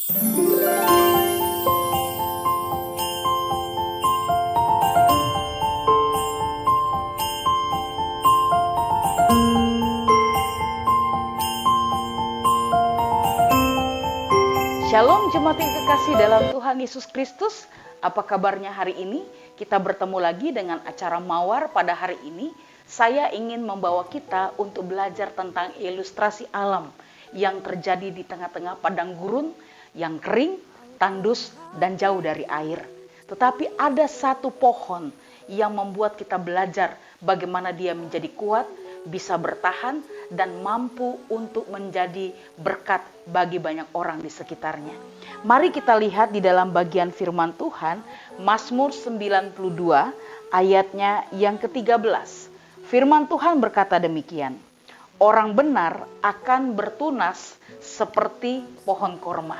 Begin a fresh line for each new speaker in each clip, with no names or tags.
Shalom jemaat yang kekasih dalam Tuhan Yesus Kristus. Apa kabarnya hari ini? Kita bertemu lagi dengan acara Mawar pada hari ini. Saya ingin membawa kita untuk belajar tentang ilustrasi alam yang terjadi di tengah-tengah padang gurun yang kering, tandus, dan jauh dari air. Tetapi ada satu pohon yang membuat kita belajar bagaimana dia menjadi kuat, bisa bertahan, dan mampu untuk menjadi berkat bagi banyak orang di sekitarnya. Mari kita lihat di dalam bagian firman Tuhan, Mazmur 92 ayatnya yang ke-13. Firman Tuhan berkata demikian, orang benar akan bertunas seperti pohon korma.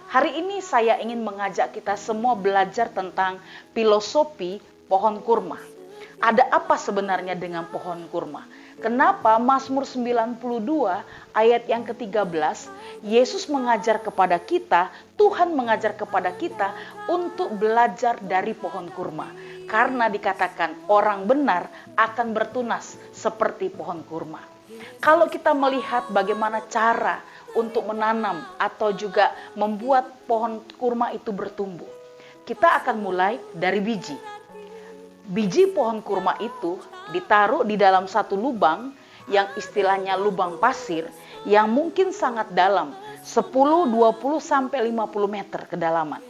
Hari ini saya ingin mengajak kita semua belajar tentang filosofi pohon kurma. Ada apa sebenarnya dengan pohon kurma? Kenapa Mazmur 92 ayat yang ke-13 Yesus mengajar kepada kita, Tuhan mengajar kepada kita untuk belajar dari pohon kurma. Karena dikatakan orang benar akan bertunas seperti pohon kurma. Kalau kita melihat bagaimana cara untuk menanam atau juga membuat pohon kurma itu bertumbuh, kita akan mulai dari biji. Biji pohon kurma itu ditaruh di dalam satu lubang yang istilahnya lubang pasir yang mungkin sangat dalam, 10, 20, sampai 50 meter kedalaman.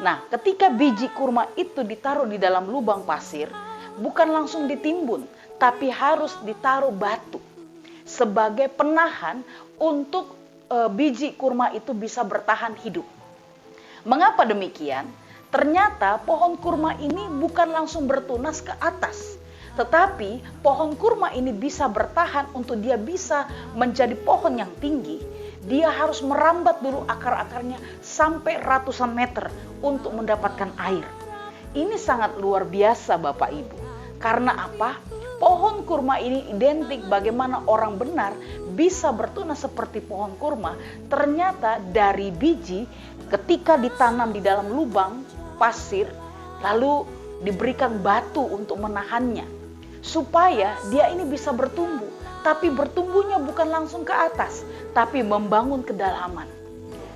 Nah, ketika biji kurma itu ditaruh di dalam lubang pasir, bukan langsung ditimbun, tapi harus ditaruh batu sebagai penahan untuk biji kurma itu bisa bertahan hidup. Mengapa demikian? Ternyata pohon kurma ini bukan langsung bertunas ke atas, tetapi pohon kurma ini bisa bertahan untuk dia bisa menjadi pohon yang tinggi. Dia harus merambat dulu akar-akarnya sampai ratusan meter untuk mendapatkan air. Ini sangat luar biasa Bapak Ibu. Karena apa? Pohon kurma ini identik bagaimana orang benar bisa bertunas seperti pohon kurma. Ternyata dari biji ketika ditanam di dalam lubang pasir, lalu diberikan batu untuk menahannya, supaya dia ini bisa bertumbuh. Tapi bertumbuhnya bukan langsung ke atas, tapi membangun kedalaman.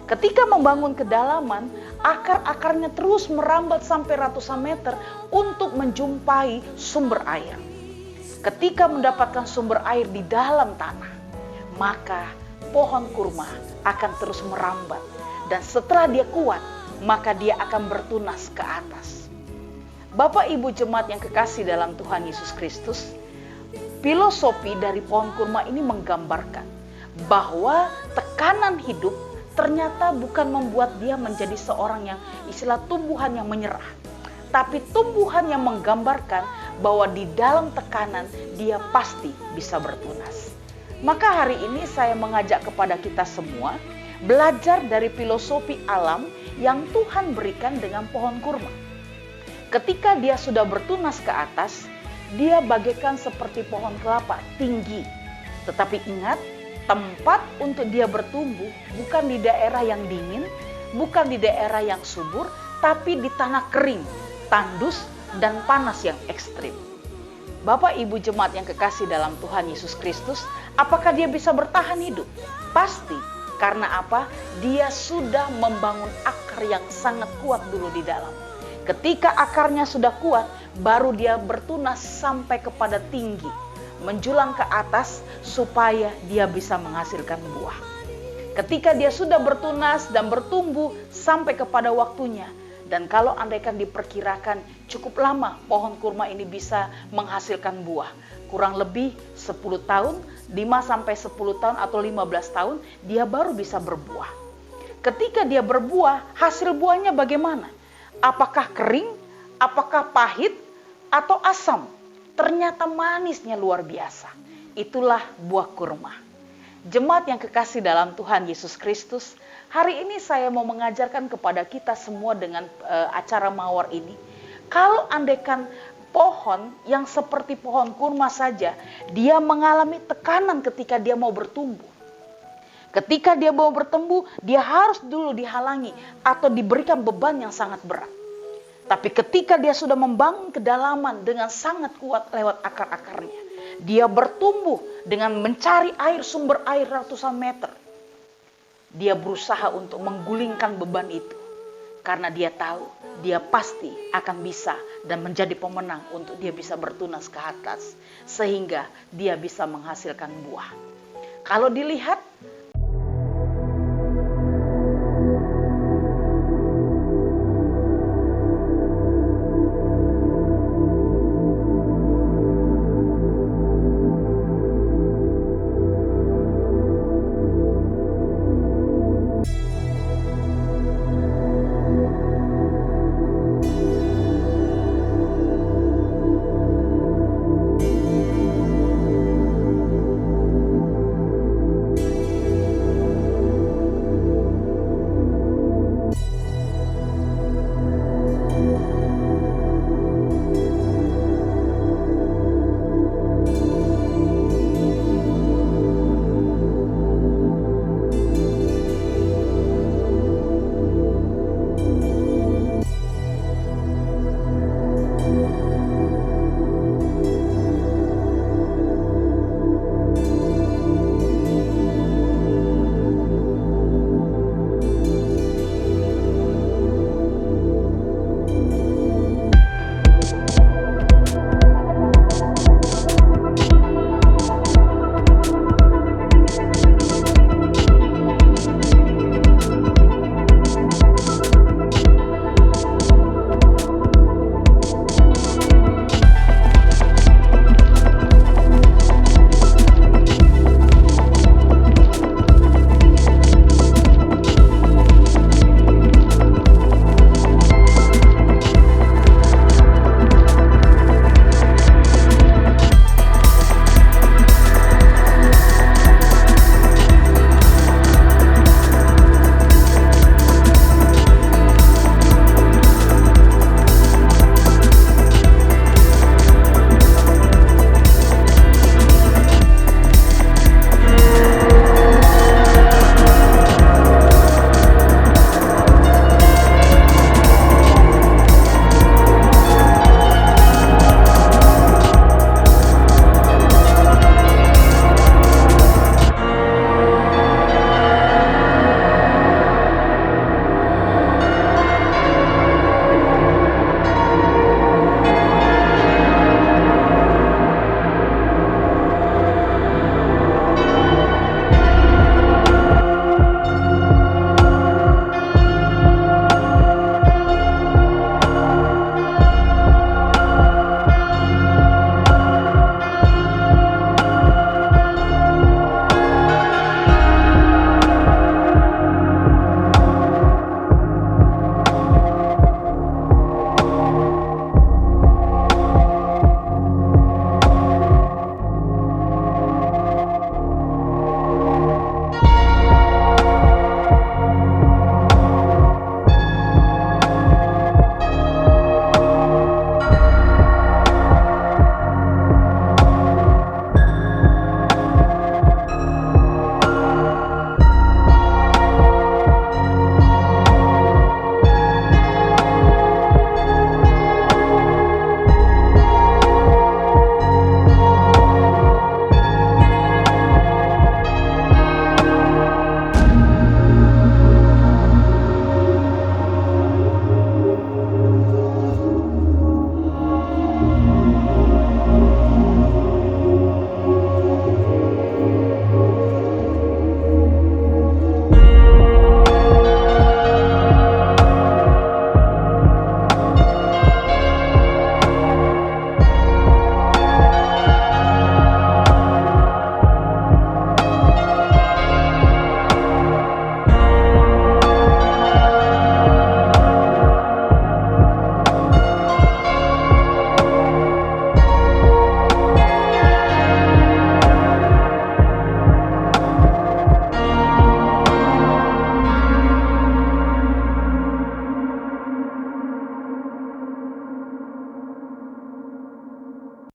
Ketika membangun kedalaman, akar-akarnya terus merambat sampai ratusan meter untuk menjumpai sumber air. Ketika mendapatkan sumber air di dalam tanah, maka pohon kurma akan terus merambat. Dan setelah dia kuat, maka dia akan bertunas ke atas. Bapak Ibu jemaat yang kekasih dalam Tuhan Yesus Kristus, filosofi dari pohon kurma ini menggambarkan bahwa tekanan hidup ternyata bukan membuat dia menjadi seorang yang istilah tumbuhan yang menyerah, tapi tumbuhan yang menggambarkan bahwa di dalam tekanan dia pasti bisa bertunas. Maka hari ini saya mengajak kepada kita semua belajar dari filosofi alam yang Tuhan berikan dengan pohon kurma. Ketika dia sudah bertunas ke atas, dia bagaikan seperti pohon kelapa tinggi. Tetapi ingat, tempat untuk dia bertumbuh bukan di daerah yang dingin, bukan di daerah yang subur, tapi di tanah kering, tandus, dan panas yang ekstrim. Bapak Ibu jemaat yang kekasih dalam Tuhan Yesus Kristus, apakah dia bisa bertahan hidup? Pasti. Karena apa? Dia sudah membangun akar yang sangat kuat dulu di dalam. Ketika akarnya sudah kuat, baru dia bertunas sampai kepada tinggi, menjulang ke atas supaya dia bisa menghasilkan buah. Ketika dia sudah bertunas dan bertumbuh sampai kepada waktunya, dan kalau andaikan diperkirakan cukup lama pohon kurma ini bisa menghasilkan buah, kurang lebih 10 tahun, 5-10 tahun atau 15 tahun, dia baru bisa berbuah. Ketika dia berbuah, hasil buahnya bagaimana? Apakah kering, apakah pahit, atau asam? Ternyata manisnya luar biasa. Itulah buah kurma. Jemaat yang kekasih dalam Tuhan Yesus Kristus, hari ini saya mau mengajarkan kepada kita semua dengan acara Mawar ini. Kalau andaikan pohon yang seperti pohon kurma saja, dia mengalami tekanan ketika dia mau bertumbuh. Ketika dia mau bertumbuh, dia harus dulu dihalangi atau diberikan beban yang sangat berat. Tapi ketika dia sudah membangun kedalaman dengan sangat kuat lewat akar-akarnya, dia bertumbuh dengan mencari air, sumber air ratusan meter. Dia berusaha untuk menggulingkan beban itu. Karena dia tahu, dia pasti akan bisa dan menjadi pemenang untuk dia bisa bertunas ke atas. Sehingga dia bisa menghasilkan buah. Kalau dilihat,